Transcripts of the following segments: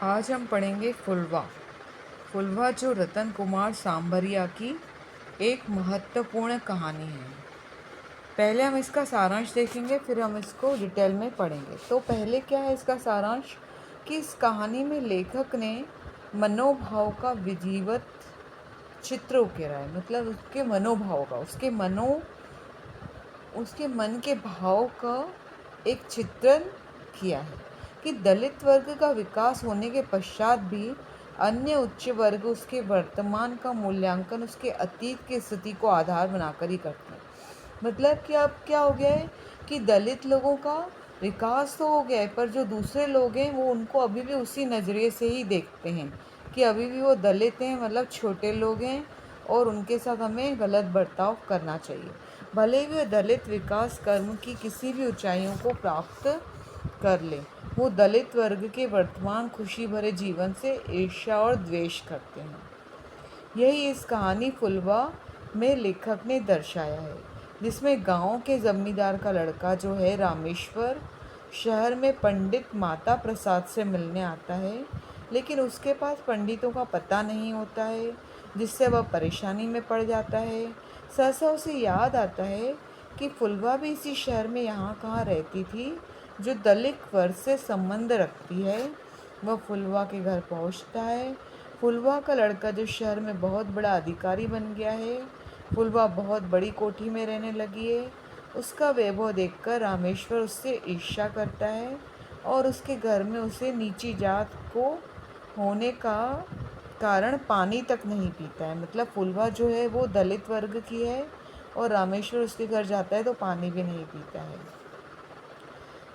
आज हम पढ़ेंगे फुलवा। फुलवा जो रतन कुमार सांभरिया की एक महत्वपूर्ण कहानी है। पहले हम इसका सारांश देखेंगे, फिर हम इसको डिटेल में पढ़ेंगे। तो पहले क्या है इसका सारांश, कि इस कहानी में लेखक ने मनोभाव का विधिवत चित्र उकेरा है। मतलब उसके मनोभाव का, उसके मन के भाव का एक चित्रण किया है कि दलित वर्ग का विकास होने के पश्चात भी अन्य उच्च वर्ग उसके वर्तमान का मूल्यांकन उसके अतीत की स्थिति को आधार बनाकर ही करते हैं। मतलब कि अब क्या हो गया है कि दलित लोगों का विकास तो हो गया है, पर जो दूसरे लोग हैं वो उनको अभी भी उसी नज़रिए से ही देखते हैं कि अभी भी वो दलित हैं, मतलब छोटे लोग हैं, और उनके साथ हमें गलत बर्ताव करना चाहिए। भले ही वे दलित विकास कर्म की किसी भी ऊंचाइयों को प्राप्त कर ले, वो दलित वर्ग के वर्तमान खुशी भरे जीवन से ईर्ष्या और द्वेष करते हैं। यही इस कहानी फुलवा में लेखक ने दर्शाया है, जिसमें गांव के जमींदार का लड़का जो है रामेश्वर शहर में पंडित माता प्रसाद से मिलने आता है, लेकिन उसके पास पंडितों का पता नहीं होता है, जिससे वह परेशानी में पड़ जाता है। सहसा उसे याद आता है कि फुलवा भी इसी शहर में यहाँ कहाँ रहती थी, जो दलित वर्ग से संबंध रखती है। वह फुलवा के घर पहुँचता है। फुलवा का लड़का जो शहर में बहुत बड़ा अधिकारी बन गया है, फुलवा बहुत बड़ी कोठी में रहने लगी है। उसका वैभव देखकर रामेश्वर उससे ईर्ष्या करता है और उसके घर में उसे नीची जात को होने का कारण पानी तक नहीं पीता है। मतलब फुलवा जो है वो दलित वर्ग की है और रामेश्वर उसके घर जाता है तो पानी भी नहीं पीता है।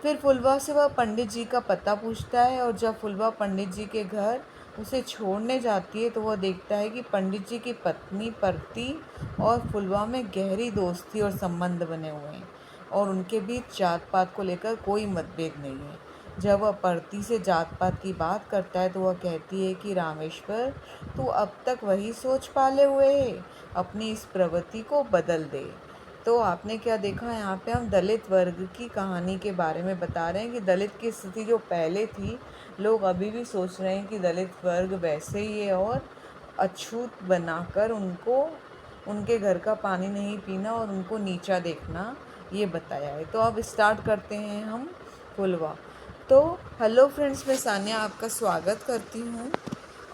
फिर फुलवा से वह पंडित जी का पता पूछता है, और जब फुलवा पंडित जी के घर उसे छोड़ने जाती है तो वह देखता है कि पंडित जी की पत्नी परती और फुलवा में गहरी दोस्ती और संबंध बने हुए हैं, और उनके बीच जात पात को लेकर कोई मतभेद नहीं है। जब वह परती से जात पात की बात करता है तो वह कहती है कि रामेश्वर, तू अब तक वही सोच पाले हुए है, अपनी इस प्रवृत्ति को बदल दे। तो आपने क्या देखा, यहाँ पे हम दलित वर्ग की कहानी के बारे में बता रहे हैं कि दलित की स्थिति जो पहले थी, लोग अभी भी सोच रहे हैं कि दलित वर्ग वैसे ही है, और अछूत बनाकर उनको उनके घर का पानी नहीं पीना और उनको नीचा देखना, ये बताया है। तो अब स्टार्ट करते हैं हम फुलवा। तो हेलो फ्रेंड्स, मैं सान्या आपका स्वागत करती हूँ।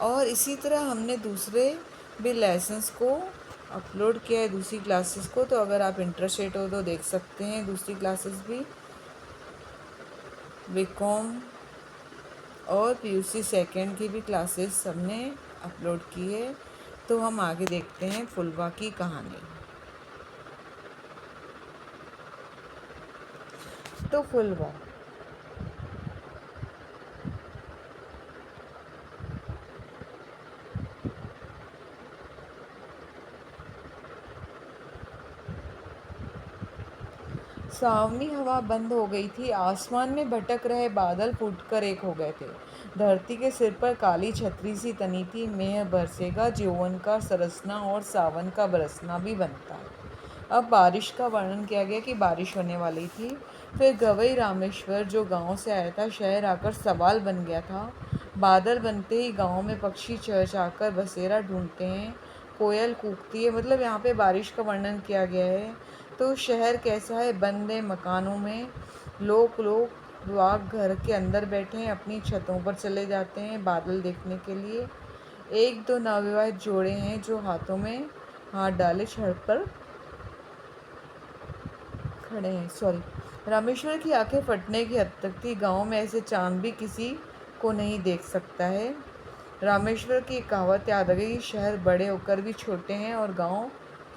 और इसी तरह हमने दूसरे भी लेसन्स को अपलोड किया है, दूसरी क्लासेस को। तो अगर आप इंटरेस्टेड हो तो देख सकते हैं दूसरी क्लासेस भी। बीकॉम और पीयूसी सेकेंड की भी क्लासेस हमने अपलोड की है। तो हम आगे देखते हैं फुलवा की कहानी। तो फुलवा सावनी हवा बंद हो गई थी। आसमान में भटक रहे बादल फूटकर एक हो गए थे। धरती के सिर पर काली छतरी सी तनी थी। मेह बरसेगा, ज्योवन का सरसना और सावन का बरसना भी बनता है। अब बारिश का वर्णन किया गया कि बारिश होने वाली थी। फिर गवई रामेश्वर जो गांव से आया था, शहर आकर सवाल बन गया था। बादल बनते ही गांव में पक्षी चहचहाकर बसेरा ढूंढते हैं, कोयल कूकती है। मतलब यहाँ पे बारिश का वर्णन किया गया है। तो शहर कैसा है, बंद है मकानों में। लोग घर के अंदर बैठे हैं, अपनी छतों पर चले जाते हैं बादल देखने के लिए। एक दो नवविवाहित जोड़े हैं जो हाथों में हाथ डाले सड़क पर खड़े हैं। रामेश्वर की आंखें फटने की हद तक थी। गांव में ऐसे चांद भी किसी को नहीं देख सकता है। रामेश्वर की एक कहावत याद आ गई, शहर बड़े होकर भी छोटे हैं और गांव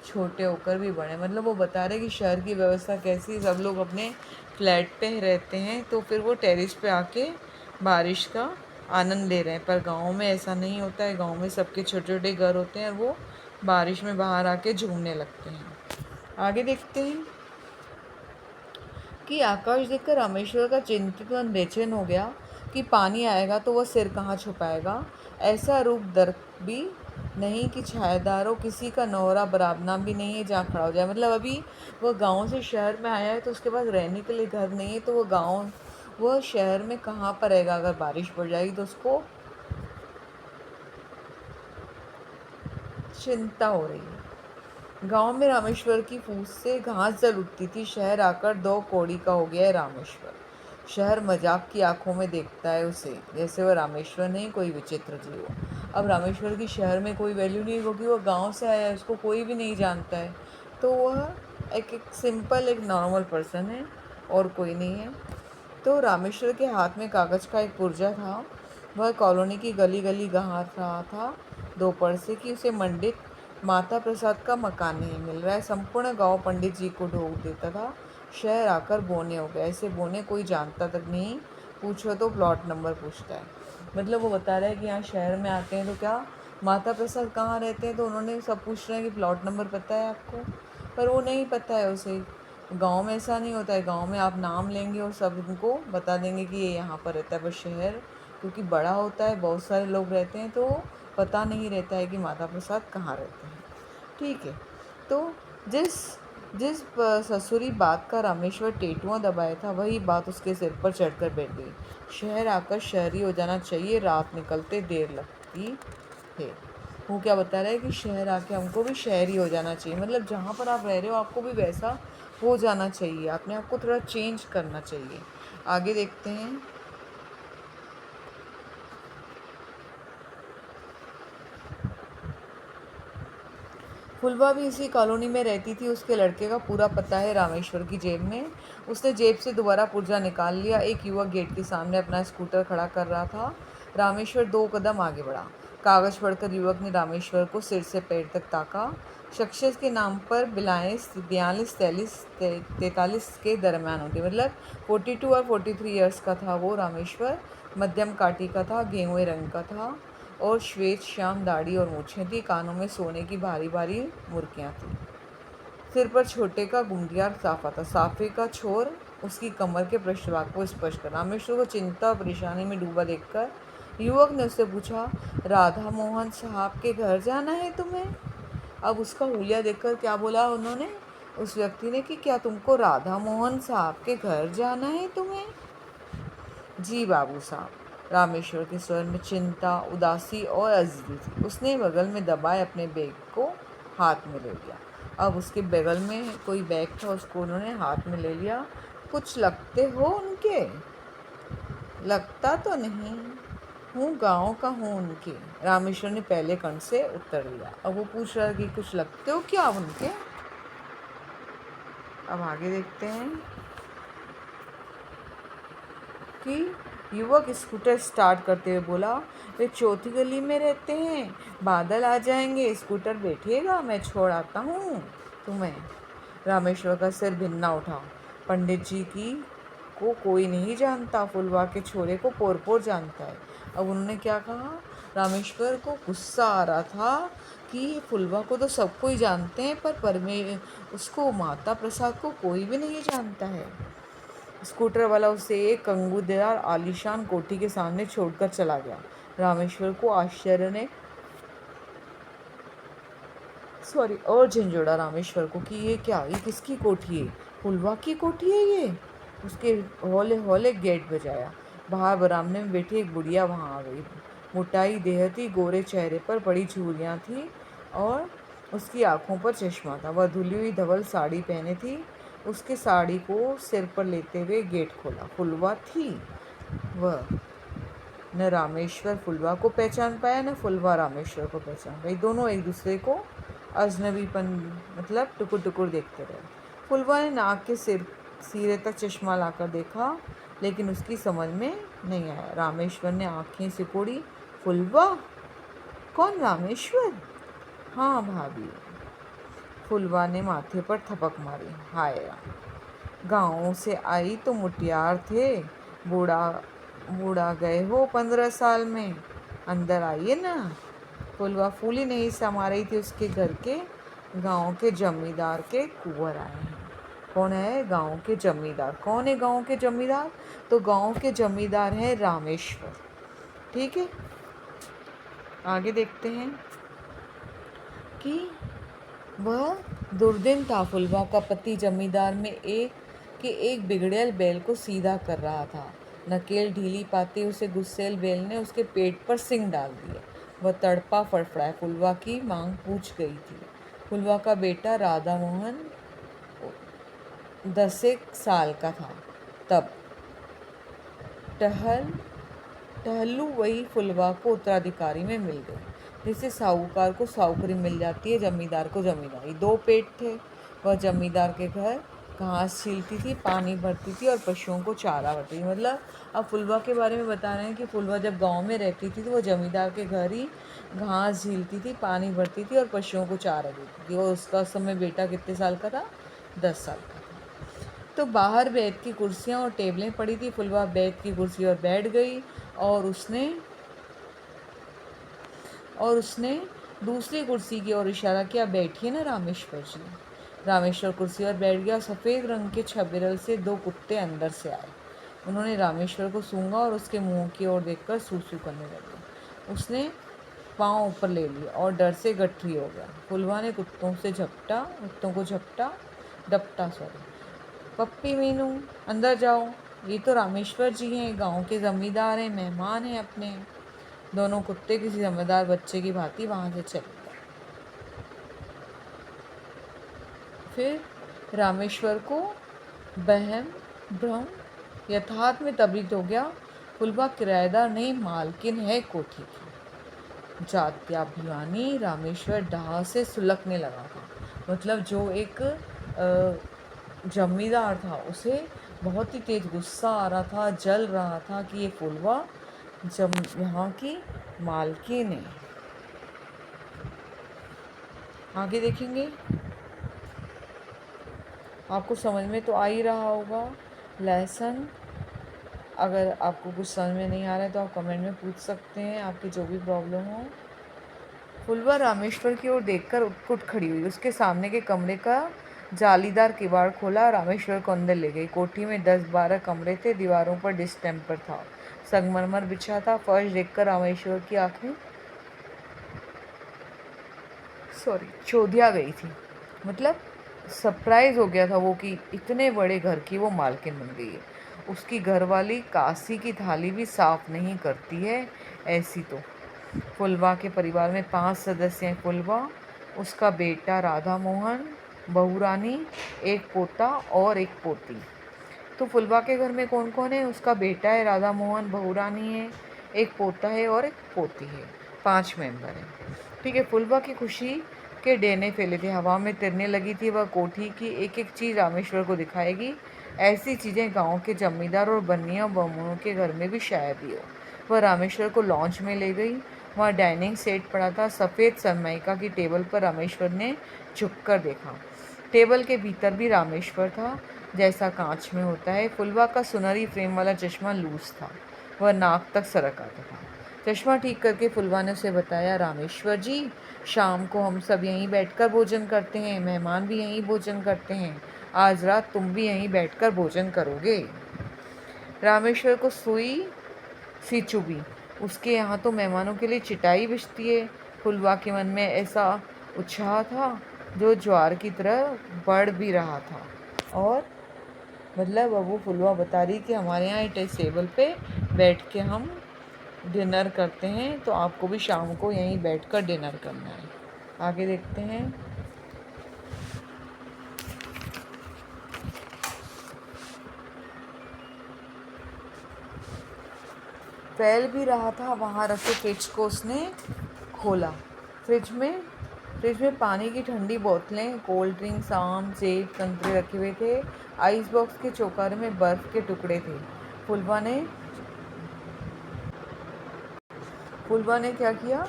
छोटे होकर भी बड़े। मतलब वो बता रहे कि शहर की व्यवस्था कैसी है, सब लोग अपने फ्लैट पे रहते हैं तो फिर वो टेरिस पे आके बारिश का आनंद ले रहे हैं, पर गांव में ऐसा नहीं होता है। गांव में सबके छोटे छोटे घर होते हैं और वो बारिश में बाहर आके झूमने लगते हैं। आगे देखते हैं कि आकाश देखकर रामेश्वर का चिंतित मन बेचैन हो गया कि पानी आएगा तो वह सिर कहाँ छुपाएगा। ऐसा रूप दर भी नहीं कि छायादार हो, किसी का नौरा बराबना भी नहीं है जहाँ खड़ा हो जाए। मतलब अभी वह गांव से शहर में आया है तो उसके पास रहने के लिए घर नहीं है, तो वह शहर में कहाँ पर रहेगा। अगर बारिश पड़ जाएगी तो उसको चिंता हो रही है। गांव में रामेश्वर की फूस से घास जल उठती थी। शहर आकर दो कौड़ी का हो गया है रामेश्वर। शहर मजाक की आंखों में देखता है उसे, जैसे वह रामेश्वर नहीं कोई विचित्र जीव हो। अब रामेश्वर की शहर में कोई वैल्यू नहीं, क्योंकि वह गांव से आया है, उसको कोई भी नहीं जानता है। तो वह एक सिंपल एक नॉर्मल पर्सन है और कोई नहीं है। तो रामेश्वर के हाथ में कागज का एक पुर्जा था। वह कॉलोनी की गली गली गहा रहा था दोपहर से कि उसे मंडित माता प्रसाद का मकान नहीं मिल रहा है। संपूर्ण गांव पंडित जी को ढोक देता था। शहर आकर बोने हो गया। ऐसे बोने कोई जानता तक नहीं, पूछो तो प्लॉट नंबर पूछता है। मतलब वो बता रहा है कि यहाँ शहर में आते हैं तो क्या माता प्रसाद कहाँ रहते हैं, तो उन्होंने सब पूछ रहे हैं कि प्लॉट नंबर पता है आपको, पर वो नहीं पता है उसे। गांव में ऐसा नहीं होता है। गांव में आप नाम लेंगे और सब उनको बता देंगे कि ये यहाँ पर रहता है। पर शहर क्योंकि बड़ा होता है, बहुत सारे लोग रहते हैं, तो पता नहीं रहता है कि माता प्रसाद कहाँ रहते हैं। ठीक है। तो जिस जिस ससुरी बात का रामेश्वर टेटुआ दबाया था, वही बात उसके सिर पर चढ़कर बैठ गई। शहर आकर शहरी हो जाना चाहिए, रात निकलते देर लगती है। वो क्या बता रहा है कि शहर आके हमको भी शहरी हो जाना चाहिए, मतलब जहाँ पर आप रह रहे हो आपको भी वैसा हो जाना चाहिए, अपने आप को थोड़ा चेंज करना चाहिए। आगे देखते हैं। फुलवा भी इसी कॉलोनी में रहती थी। उसके लड़के का पूरा पता है रामेश्वर की जेब में। उसने जेब से दोबारा पुर्जा निकाल लिया। एक युवक गेट के सामने अपना स्कूटर खड़ा कर रहा था। रामेश्वर 2 कदम आगे बढ़ा। कागज पढ़कर युवक ने रामेश्वर को सिर से पैर तक ताका। शख्सियत के नाम पर 42 43 के दरमियान होती, मतलब 42 और 43 ईयर्स का था वो रामेश्वर। मध्यम काटी का था, गेहुए रंग का था और श्वेत श्याम दाढ़ी और मूछें थी। कानों में सोने की भारी भारी मुर्कियाँ थी। सिर पर छोटे का गुंडियार साफा था। साफे का छोर उसकी कमर के पृष्ठभाग को स्पर्श कर। रामेश्वर को चिंता और परेशानी में डूबा देखकर युवक ने उससे पूछा, राधा मोहन साहब के घर जाना है तुम्हें? अब उसका हुलिया देखकर क्या बोला उन्होंने, उस व्यक्ति ने, कि क्या तुमको राधा मोहन साहब के घर जाना है तुम्हें? जी बाबू साहब। रामेश्वर के स्वर में चिंता, उदासी और अजीज़ी थी। उसने बगल में दबाए अपने बैग को हाथ में ले लिया। अब उसके बगल में कोई बैग था, उसको उन्होंने हाथ में ले लिया। कुछ लगते हो उनके? लगता तो नहीं हूँ, गांव का हूँ उनके, रामेश्वर ने पहले कण से उत्तर दिया। अब वो पूछ रहा है कि कुछ लगते हो क्या उनके? अब आगे देखते हैं कि युवक स्कूटर स्टार्ट करते हुए बोला, वे चौथी गली में रहते हैं, बादल आ जाएंगे, स्कूटर बैठिएगा, मैं छोड़ आता हूँ तुम्हें। रामेश्वर का सिर भिन्ना उठा। पंडित जी की को कोई नहीं जानता, फुलवा के छोरे को पोर पोर जानता है। अब उन्होंने क्या कहा, रामेश्वर को गुस्सा आ रहा था कि फुलवा को तो सब कोई जानते हैं, पर उसको माता प्रसाद को कोई भी नहीं जानता है। स्कूटर वाला उसे एक कंगूदेदार आलीशान कोठी के सामने छोड़कर चला गया। रामेश्वर को आश्चर्य ने और झंझोड़ा रामेश्वर को कि ये क्या, ये किसकी कोठी है? फुलवा की कोठी है ये। उसके हौले हौले गेट बजाया। बाहर बरामदे में बैठी एक बुढ़िया वहाँ आ गई। मोटाई देह थी, गोरे चेहरे पर बड़ी झुर्रियाँ थी और उसकी आंखों पर चश्मा था। वह धुली हुई धवल साड़ी पहने थी। उसके साड़ी को सिर पर लेते हुए गेट खोला। फुलवा थी वह। न रामेश्वर फुलवा को पहचान पाया, न फुलवा रामेश्वर को पहचान पाई। दोनों एक दूसरे को अजनबीपन मतलब टुकुर टुकुर देखते रहे। फुलवा ने नाक के सिरे तक चश्मा लाकर देखा, लेकिन उसकी समझ में नहीं आया। रामेश्वर ने आंखें सिकोड़ी। फुलवा? कौन, रामेश्वर? हाँ भाभी। फुलवा ने माथे पर थपक मारी। हाय राम, गाँव से आई तो मुटियार थे, बूढ़ा बूढ़ा गए हो 15 साल में, अंदर आइए ना। फुलवा फूली नहीं समा रही थी। उसके घर के गांव के जमींदार के कुंवर आए हैं। कौन है गांव के जमींदार? कौन है गांव के जमींदार? तो गांव के जमींदार हैं रामेश्वर। ठीक है, आगे देखते हैं कि वह दुर्दिन था। फुलवा का पति जमींदार में एक बिगड़ेल बैल को सीधा कर रहा था। नकेल ढीली पाती उसे गुस्सैल बैल ने उसके पेट पर सिंग डाल दिए। वह तड़पा फड़फड़ाया। फुलवा की मांग पूछ गई थी। फुलवा का बेटा राधा मोहन 10 एक साल का था तब। टहल टहलू वही फुलवा को उत्तराधिकारी में मिल गई, जिससे साहूकार को साहूकारी मिल जाती है, जमींदार को जमींदारी। दो पेट थे। वह जमींदार के घर घास छीलती थी, पानी भरती थी और पशुओं को चारा भरती थी। मतलब अब फुलवा के बारे में बता रहे हैं कि फुलवा जब गांव में रहती थी तो वो जमींदार के घर ही घास झीलती थी, पानी भरती थी और पशुओं को चारा देती थी। और उसका समय बेटा कितने साल का था? 10 साल का। तो बाहर बैठ की कुर्सियां और टेबलें पड़ी थी। फुलवा बैठ की कुर्सी और बैठ गई और उसने दूसरी कुर्सी की ओर इशारा किया, बैठिए ना रामेश्वर जी। रामेश्वर कुर्सी पर बैठ गया। सफ़ेद रंग के छबीरल से दो कुत्ते अंदर से आए। उन्होंने रामेश्वर को सूंघा और उसके मुंह की ओर देखकर सूसू करने लगे। उसने पाँव ऊपर ले लिए और डर से गठरी हो गया। फुलवा ने कुत्तों को डपटा सॉरी। पप्पी मीनू, अंदर जाओ, ये तो रामेश्वर जी हैं, गांव के जमींदार हैं, मेहमान हैं अपने। दोनों कुत्ते किसी समझदार बच्चे की भांति वहां से चले गए। फिर रामेश्वर को बहम भ्रम यथार्थ में तब्दील हो गया। फुलवा किराएदार नहीं, मालकिन है कोठी की। जात्याभिमानी रामेश्वर डाह से सुलगने लगा था। मतलब जो एक जमींदार था, उसे बहुत ही तेज गुस्सा आ रहा था, जल रहा था कि ये फुलवा यहाँ की मालकिन है। आगे देखेंगे। आपको समझ में तो आ ही रहा होगा लेसन। अगर आपको कुछ समझ में नहीं आ रहा है तो आप कमेंट में पूछ सकते हैं, आपकी जो भी प्रॉब्लम हो। फुलवा रामेश्वर की ओर देखकर उठ खड़ी हुई। उसके सामने के कमरे का जालीदार किवाड़ खोला। रामेश्वर को अंदर ले गई। कोठी में 10-12 कमरे थे। दीवारों पर डिस्टेम्पर था, संगमरमर बिछा था। फर्श देखकर रामेश्वर की आंखें चौधिया गई थी। मतलब सरप्राइज हो गया था वो कि इतने बड़े घर की वो मालकिन बन गई है। उसकी घरवाली काशी की थाली भी साफ नहीं करती है ऐसी तो। फुलवा के परिवार में 5 सदस्य हैं। फुलवा, उसका बेटा राधा मोहन, बहू रानी, एक पोता और एक पोती। तो फुलवा के घर में कौन कौन है? उसका बेटा है राधा मोहन, बहू रानी है, एक पोता है और एक पोती है। 5 मेंबर हैं। ठीक है। फुलवा की खुशी के डेने फैले थे, हवा में तिरने लगी थी। वह कोठी की एक एक चीज़ रामेश्वर को दिखाएगी। ऐसी चीज़ें गांव के जमींदार और बनिया बामुनों के घर में भी शायद ही हो। वह रामेश्वर को लॉन्च में ले गई। वहाँ डाइनिंग सेट पड़ा था। सफ़ेद सनमाइका की टेबल पर रामेश्वर ने झुककर देखा। टेबल के भीतर भी रामेश्वर था, जैसा कांच में होता है। फुलवा का सुनहरी फ्रेम वाला चश्मा लूज था, वह नाक तक सरक आता था। चश्मा ठीक करके फुलवा ने उसे बताया, रामेश्वर जी, शाम को हम सब यहीं बैठकर भोजन करते हैं, मेहमान भी यहीं भोजन करते हैं। आज रात तुम भी यहीं बैठकर भोजन करोगे। रामेश्वर को सुई सी चुभी। उसके यहाँ तो मेहमानों के लिए चिटाई बिछती है। फुलवा के मन में ऐसा उत्साह था जो ज्वार की तरह बढ़ भी रहा था। और मतलब अब वो फुलवा बता रही कि हमारे यहाँ इस टेबल पे बैठ के हम डिनर करते हैं, तो आपको भी शाम को यहीं बैठकर डिनर करना है। आगे देखते हैं। फैल भी रहा था। वहाँ रखे फ्रिज को उसने खोला। फ्रिज में पानी की ठंडी बोतलें, कोल्ड ड्रिंक्स, आम, सेब, संतरे रखे हुए थे। आइस बॉक्स के चौकारे में बर्फ़ के टुकड़े थे। फुलवा ने क्या किया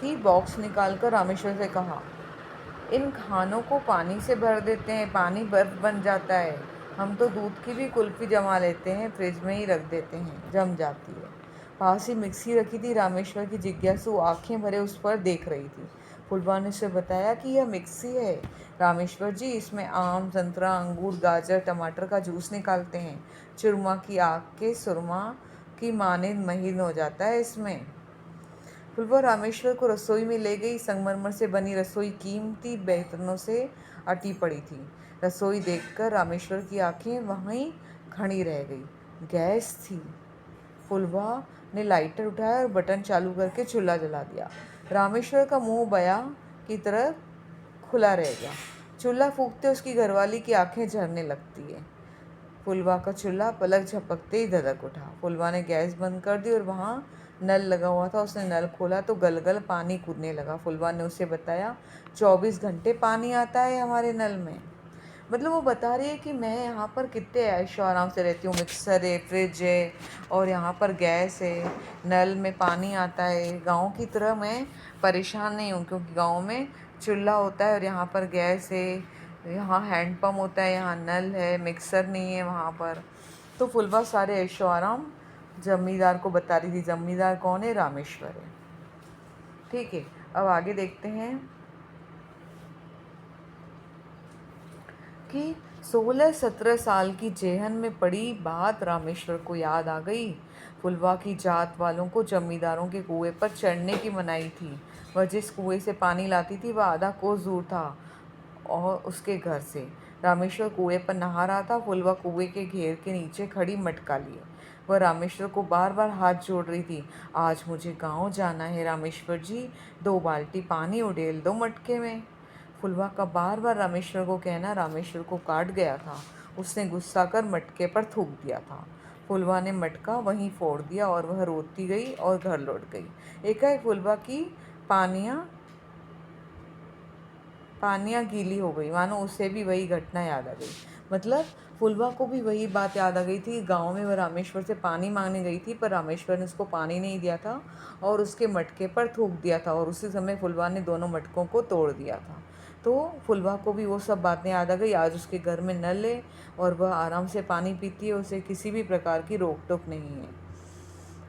कि बॉक्स निकालकर रामेश्वर से कहा, इन खानों को पानी से भर देते हैं, पानी बर्फ़ बन जाता है। हम तो दूध की भी कुल्फ़ी जमा लेते हैं, फ्रिज में ही रख देते हैं, जम जाती है। पास ही मिक्सी रखी थी। रामेश्वर की जिज्ञासु आंखें भरे उस पर देख रही थी। फुलवा ने उसे बताया कि यह मिक्सी है रामेश्वर जी, इसमें आम, संतरा, अंगूर, गाजर, टमाटर का जूस निकालते हैं। चुरमा की आग के सुरमा की मानिंद महीन हो जाता है इसमें। फुलवा रामेश्वर को रसोई में ले गई। संगमरमर से बनी रसोई कीमती बर्तनों से अटी पड़ी थी। रसोई देखकर रामेश्वर की आंखें वहीं खड़ी रह गई। गैस थी। फुलवा ने लाइटर उठाया और बटन चालू करके चूल्हा जला दिया। रामेश्वर का मुंह बया की तरह खुला रह गया। चूल्हा फूंकते उसकी घरवाली की आंखें झरने लगती है। फुलवा का चूल्हा पलक झपकते ही धधक उठा। फुलवा ने गैस बंद कर दी और वहाँ नल लगा हुआ था। उसने नल खोला तो गलगल पानी कूदने लगा। फुलवा ने उसे बताया 24 घंटे पानी आता है हमारे नल में। मतलब वो बता रही है कि मैं यहाँ पर कितने ऐशो आराम से रहती हूँ, मिक्सर है, फ्रिज है और यहाँ पर गैस है, नल में पानी आता है। गांव की तरह मैं परेशान नहीं हूँ क्योंकि गांव में चूल्हा होता है और यहाँ पर गैस है, यहाँ हैंडपम्प होता है, यहाँ नल है, मिक्सर नहीं है वहाँ पर। तो फुलवा सारे ऐशो आराम जमींदार को बता रही थी। जमींदार कौन है? रामेश्वर है। ठीक है, अब आगे देखते हैं कि 16-17 साल की जेहन में पड़ी बात रामेश्वर को याद आ गई। फुलवा की जात वालों को जमींदारों के कुएं पर चढ़ने की मनाही थी। वह जिस कुएं से पानी लाती थी वह आधा कोस दूर था और उसके घर से। रामेश्वर कुएं पर नहा रहा था। फुलवा कुएं के घेर के नीचे खड़ी मटका लिए वह रामेश्वर को बार बार हाथ जोड़ रही थी। आज मुझे गांव जाना है रामेश्वर जी, 2 बाल्टी पानी उड़ेल दो मटके में। फुलवा का बार बार रामेश्वर को कहना रामेश्वर को काट गया था। उसने गुस्सा कर मटके पर थूक दिया था। फुलवा ने मटका वहीं फोड़ दिया और वह रोती गई और घर लौट गई। एकाएक फुलवा की पानियाँ पानियाँ गीली हो गई, मानो उसे भी वही घटना याद आ गई। मतलब फुलवा को भी वही बात याद आ गई थी। गांव में वह रामेश्वर से पानी मांगने गई थी पर रामेश्वर ने उसको पानी नहीं दिया था और उसके मटके पर थूक दिया था और उसी समय फुलवा ने दोनों मटकों को तोड़ दिया था। तो फुलवा को भी वो सब बातें याद आ गई। आज उसके घर में नल है और वह आराम से पानी पीती है, उसे किसी भी प्रकार की रोक टोक नहीं है।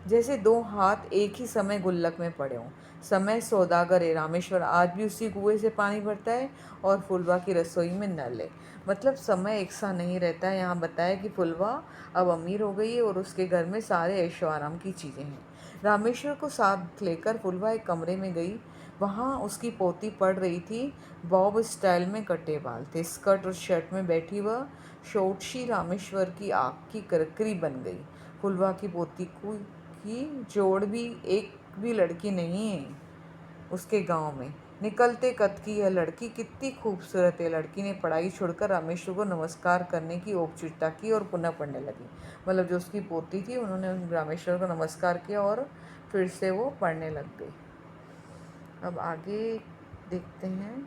जैसे 2 हाथ एक ही समय गुल्लक में पड़े हों। समय सौदागर है। रामेश्वर आज भी उसी कुएं से पानी भरता है और फुलवा की रसोई में नल है। मतलब समय एक सा नहीं रहता है। यहाँ बताया कि फुलवा अब अमीर हो गई है और उसके घर में सारे ऐशो आराम की चीज़ें हैं। रामेश्वर को साथ लेकर फुलवा एक कमरे में गई। वहाँ उसकी पोती पढ़ रही थी। बॉब स्टाइल में कटे बाल थे। स्कर्ट और शर्ट में बैठी वह शोटशी रामेश्वर की आँख की करकरी बन गई। फुलवा की पोती को की जोड़ भी एक भी लड़की नहीं है उसके गांव में। निकलते कद की यह लड़की कितनी खूबसूरत है। लड़की ने पढ़ाई छोड़कर रामेश्वर को नमस्कार करने की औपचारिकता की और पुनः पढ़ने लगी। मतलब जो उसकी पोती थी उन्होंने रामेश्वर को नमस्कार किया और फिर से वो पढ़ने लग गई। अब आगे देखते हैं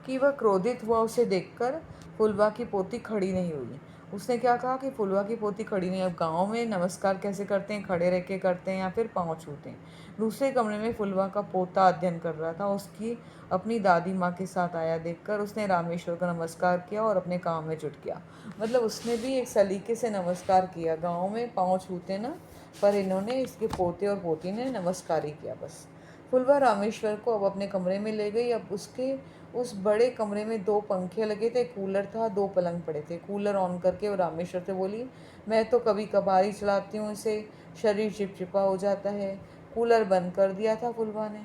कि वह क्रोधित हुआ उसे देखकर। फुलवा की पोती खड़ी नहीं हुई। उसने क्या कहा कि फुलवा की पोती खड़ी नहीं। अब गांव में नमस्कार कैसे करते हैं? खड़े रह के करते हैं या फिर पाँव छूते हैं। दूसरे कमरे में फुलवा का पोता अध्ययन कर रहा था। उसकी अपनी दादी माँ के साथ आया देखकर उसने रामेश्वर का नमस्कार किया और अपने काम में जुट गया। मतलब उसने भी एक सलीके से नमस्कार किया। गाँव में पाँव छूते ना, पर इन्होंने इसके पोते और पोती ने नमस्कार ही किया बस। फुलवा रामेश्वर को अब अपने कमरे में ले गई। अब उसके उस बड़े कमरे में 2 पंखे लगे थे, कूलर था, 2 पलंग पड़े थे। कूलर ऑन करके वो रामेश्वर से बोली, मैं तो कभी कभार ही चलाती हूँ इसे, शरीर चिपचिपा हो जाता है। कूलर बंद कर दिया था फुलवा ने।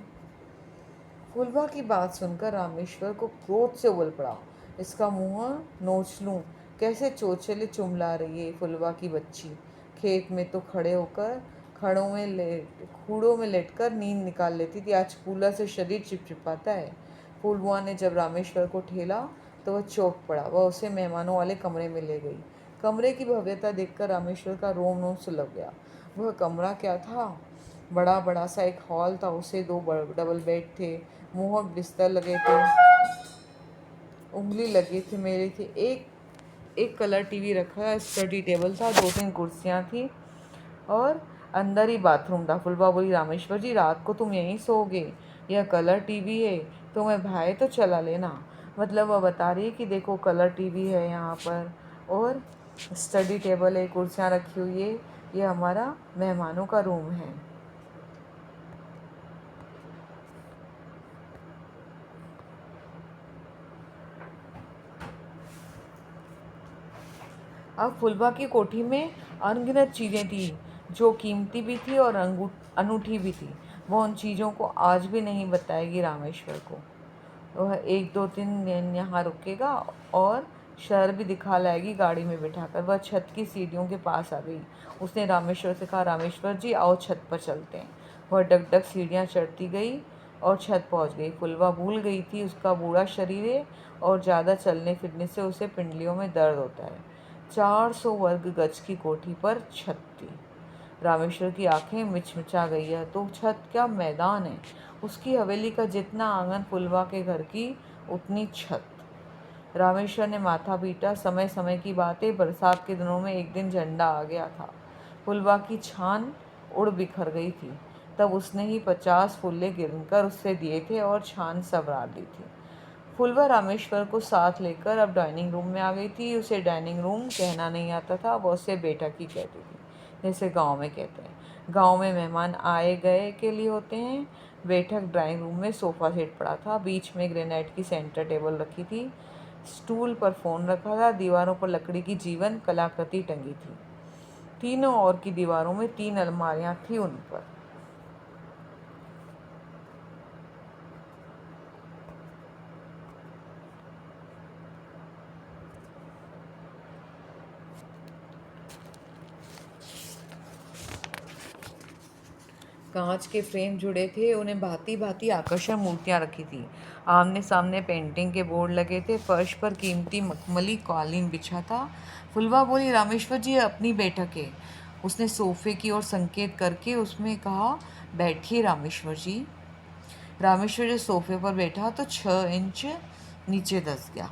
फुलवा की बात सुनकर रामेश्वर को क्रोध से उबल पड़ा। इसका मुँह नोच लूँ, कैसे चोचले चुमला रही है फुलवा की बच्ची। खेत में तो खड़े होकर खूड़ों में लेटकर नींद निकाल लेती थी, आज कूलर से शरीर चिपचिपाता है। फुलवा ने जब रामेश्वर को ठेला तो वह चौंक पड़ा। वह उसे मेहमानों वाले कमरे में ले गई। कमरे की भव्यता देखकर रामेश्वर का रोम रोम सुलग गया। वह कमरा क्या था? बड़ा बड़ा सा एक हॉल था। उसे 2 डबल बेड थे, मोहक बिस्तर लगे थे, उंगली लगे थे, मेरे थे। एक एक कलर टीवी रखा, स्टडी टेबल था, 2-3 कुर्सियाँ थी और अंदर ही बाथरूम था। फुलवा बोली, रामेश्वर जी रात को तुम यहीं सोओगे? यह कलर टीवी है, तुम्हें भाई तो चला लेना। मतलब वह बता रही है कि देखो कलर टीवी है यहाँ पर और स्टडी टेबल है, कुर्सियाँ रखी हुई है, ये हमारा मेहमानों का रूम है। अब फुलवा की कोठी में अनगिनत चीज़ें थी जो कीमती भी थी और अनूठी भी थी। वह उन चीज़ों को आज भी नहीं बताएगी रामेश्वर को। वह 1-2 दिन यहाँ रुकेगा और शहर भी दिखा लाएगी गाड़ी में बिठाकर। वह छत की सीढ़ियों के पास आ गई। उसने रामेश्वर से कहा, रामेश्वर जी आओ छत पर चलते हैं। वह डग डग सीढ़ियाँ चढ़ती गई और छत पहुंच गई। फुलवा भूल गई थी उसका बूढ़ा शरीर है और ज़्यादा चलने फिरने से उसे पिंडलियों में दर्द होता है। 400 वर्ग गज की कोठी पर छत थी। रामेश्वर की आंखें मिचमिचा गई। है तो छत क्या मैदान है। उसकी हवेली का जितना आंगन फुलवा के घर की उतनी छत। रामेश्वर ने माथा पीटा। समय समय की बात है, बरसात के दिनों में एक दिन झंडा आ गया था। फुलवा की छान उड़ बिखर गई थी। तब उसने ही 50 फुल्ले गिनकर उससे दिए थे और छान सबरा दी थी। फुलवा रामेश्वर को साथ लेकर अब डाइनिंग रूम में आ गई थी। उसे डाइनिंग रूम कहना नहीं आता था, वह उसे बैठक ही कहती थी, जैसे गांव में कहते हैं। गांव में मेहमान आए गए के लिए होते हैं। बैठक ड्राइंग रूम में सोफ़ा सेट पड़ा था। बीच में ग्रेनाइट की सेंटर टेबल रखी थी। स्टूल पर फ़ोन रखा था। दीवारों पर लकड़ी की जीवन कलाकृति टंगी थी। तीनों ओर की दीवारों में 3 अलमारियां थी। उन पर कांच के फ्रेम जुड़े थे। उन्हें भांति भांति आकर्षक मूर्तियां रखी थी। आमने सामने पेंटिंग के बोर्ड लगे थे। फर्श पर कीमती मखमली कालीन बिछा था। फुलवा बोली, रामेश्वर जी अपनी बैठक है। उसने सोफे की ओर संकेत करके उसमें कहा, बैठिए रामेश्वर जी। रामेश्वर जो सोफे पर बैठा तो 6 इंच नीचे धंस गया।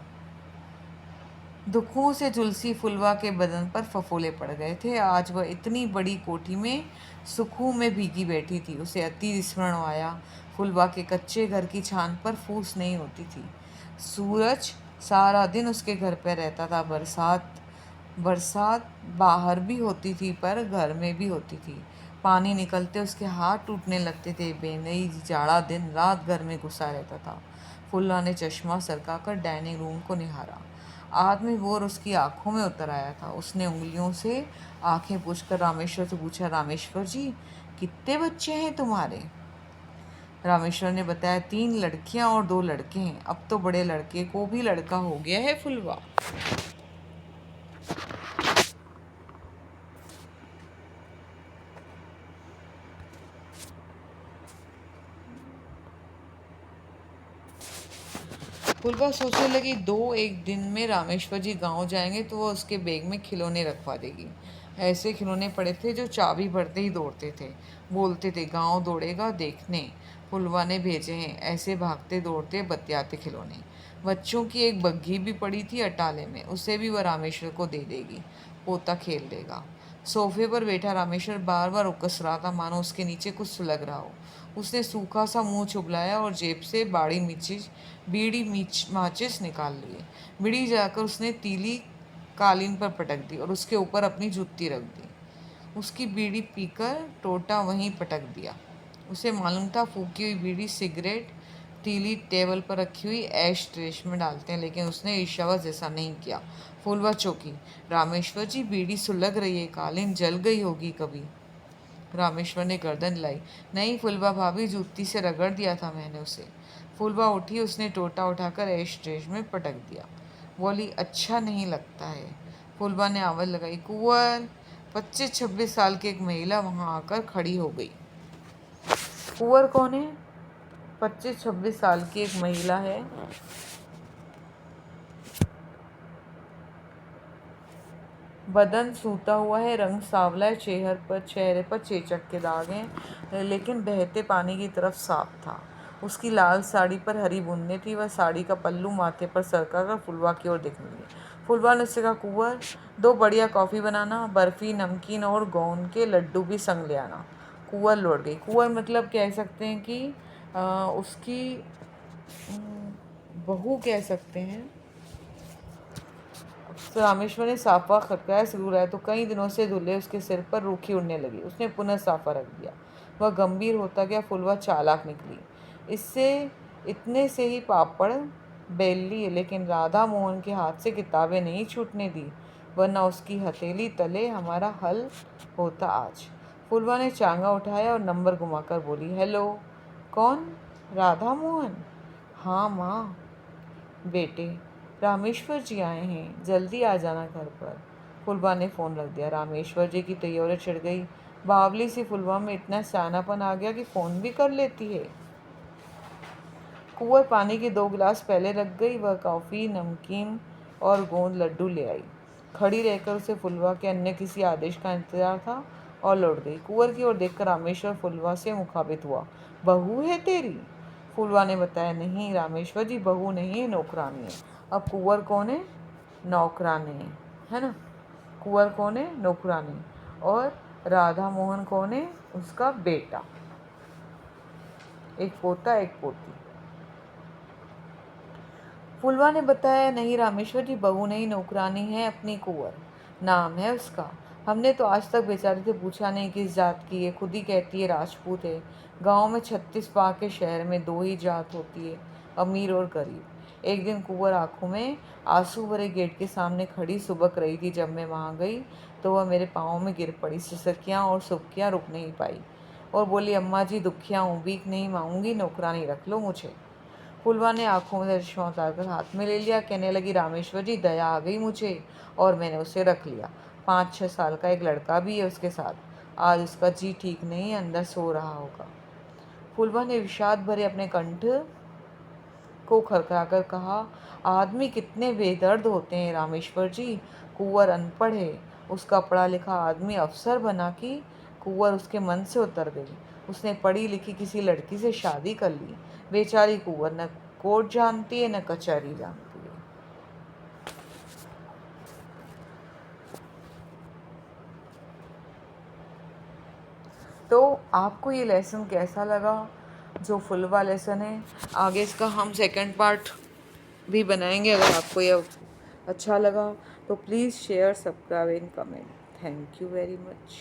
दुखों से झुलसी फुलवा के बदन पर फफोले पड़ गए थे। आज वह इतनी बड़ी कोठी में सुखों में भीगी बैठी थी। उसे अति स्मरण आया। फुलवा के कच्चे घर की छान पर फूस नहीं होती थी। सूरज सारा दिन उसके घर पर रहता था। बरसात बरसात बाहर भी होती थी पर घर में भी होती थी। पानी निकलते उसके हाथ टूटने लगते थे। बेनई जाड़ा दिन रात घर में घुसा रहता था। फुल्ला ने चश्मा सरकाकर डाइनिंग रूम को निहारा। आदमी बोर उसकी आंखों में उतर आया था। उसने उंगलियों से आंखें पूछकर रामेश्वर से पूछा, रामेश्वर जी कितने बच्चे हैं तुम्हारे। रामेश्वर ने बताया, 3 लड़कियां और 2 लड़के हैं। अब तो बड़े लड़के को भी लड़का हो गया है। फुलवा फुलवा सोचने लगी, दो एक दिन में रामेश्वर जी गांव जाएंगे तो वह उसके बैग में खिलौने रखवा देगी। ऐसे खिलौने पड़े थे जो चाबी भरते ही दौड़ते थे। बोलते थे, गांव दौड़ेगा देखने। फुलवा ने भेजे हैं ऐसे भागते दौड़ते बतियाते खिलौने। बच्चों की एक बग्घी भी पड़ी थी अटाले में, उसे भी वह रामेश्वर को दे देगी। पोता खेल लेगा। सोफे पर बैठा रामेश्वर बार बार उकस रहा था, मानो उसके नीचे कुछ सुलग रहा हो। उसने सूखा सा मुंह चुभलाया और जेब से माचिस निकाल लिए। बीड़ी जाकर उसने तीली कालीन पर पटक दी और उसके ऊपर अपनी जूती रख दी। उसकी बीड़ी पीकर टोटा वहीं पटक दिया। उसे मालूम था फूकी हुई बीड़ी सिगरेट तीली टेबल पर रखी हुई ऐश ट्रेश में डालते हैं, लेकिन उसने ईर्ष्यावश जैसा नहीं किया। फूलवा चौंकी। रामेश्वर जी बीड़ी सुलग रही है, कालीन जल गई होगी कभी। रामेश्वर ने गर्दन लाई। नहीं फुलवा भाभी, जूती से रगड़ दिया था मैंने उसे। फुलवा उठी। उसने टोटा उठाकर ऐश ट्रेश में पटक दिया। बोली, अच्छा नहीं लगता है। फुलवा ने आवाज़ लगाई, कुंवर। 25-26 साल की एक महिला वहां आकर खड़ी हो गई। कुंवर कौन है? 25-26 साल की एक महिला है। बदन सूता हुआ है, रंग सांवला है, चेहरे पर चेचक के दाग हैं, लेकिन बहते पानी की तरफ साफ था। उसकी लाल साड़ी पर हरी बूंदें थी। वह साड़ी का पल्लू माथे पर सरका कर फुलवा की ओर देखने लगी। फुलवा ने उससे कहा, कुंवर 2 बढ़िया कॉफ़ी बनाना, बर्फ़ी नमकीन और गोंद के लड्डू भी संग ले आना। कुंवर लौट गई। कुंवर मतलब कह सकते हैं कि उसकी बहू कह सकते हैं। तो रामेश्वर ने साफा खटकाया, जरूर आया तो कई दिनों से धुले उसके सिर पर रूखी उड़ने लगी। उसने पुनः साफा रख दिया। वह गंभीर होता गया। फुलवा चालाक निकली। इससे इतने से ही पापड़ बेल लिए, लेकिन राधा मोहन के हाथ से किताबें नहीं छूटने दी, वरना उसकी हथेली तले हमारा हल होता आज। फुलवा ने चांगा उठाया और नंबर घुमाकर बोली, हेलो। कौन? राधा मोहन? हाँ माँ बेटे, रामेश्वर जी आए हैं, जल्दी आ जाना घर पर। फुलवा ने फ़ोन रख दिया। रामेश्वर जी की तैयारी चिढ़ गई। बावली सी फुलवा में इतना सियानापन आ गया कि फ़ोन भी कर लेती है। कुंवर पानी के 2 गिलास पहले रख गई। वह कॉफ़ी, नमकीन और गोंद लड्डू ले आई। खड़ी रहकर उसे फुलवा के अन्य किसी आदेश का इंतजार था और लौट गई। कुंवर की ओर देखकर रामेश्वर फुलवा से मुखाबित हुआ। बहू है तेरी? फुलवा ने बताया, नहीं रामेश्वर जी, बहू नहीं है, नौकरानी है। अब कुंवर कौन है? नौकरानी है ना। कुंवर कौन है? नौकरानी। और राधा मोहन कौन है? उसका बेटा। एक पोता एक पोती। फुलवा ने बताया, नहीं रामेश्वर जी, बहू नहीं, नौकरानी है अपनी कुंवर, नाम है उसका। हमने तो आज तक बेचारी से पूछा नहीं किस जात की है, खुद ही कहती है राजपूत है। गांव में 36 पा के शहर में 2 ही जात होती है, अमीर और गरीब। एक दिन कुंवर आंखों में आंसू भरे गेट के सामने खड़ी सुबक रही थी। जब मैं वहां गई तो वह मेरे पाँव में गिर पड़ी। सिसकियाँ और सुबकियाँ रुक नहीं पाई और बोली, अम्मा जी दुखिया हूँ, भीख नहीं मांगूंगी, नौकरानी रख लो मुझे। फुलवा ने आंखों में चश्मा उतारकर हाथ में ले लिया। कहने लगी, रामेश्वर जी, दया आ गई मुझे और मैंने उसे रख लिया। 5-6 साल का एक लड़का भी है उसके साथ। आज उसका जी ठीक नहीं, अंदर सो रहा होगा। फुलवा ने विषाद भरे अपने कंठ को खरखराकर कहा, आदमी कितने बेदर्द होते हैं रामेश्वर जी। कुंवर अनपढ़ है, उसका पढ़ा लिखा आदमी अफसर बना कि कुंवर उसके मन से उतर गई। उसने पढ़ी लिखी किसी लड़की से शादी कर ली। बेचारी कुंवर न कोर्ट जानती है न कचहरी जानती है। तो आपको ये लेसन कैसा लगा? जो फुलवा लेसन है, आगे इसका हम सेकंड पार्ट भी बनाएंगे। अगर आपको यह अच्छा लगा तो please share, subscribe and comment. Thank you very much.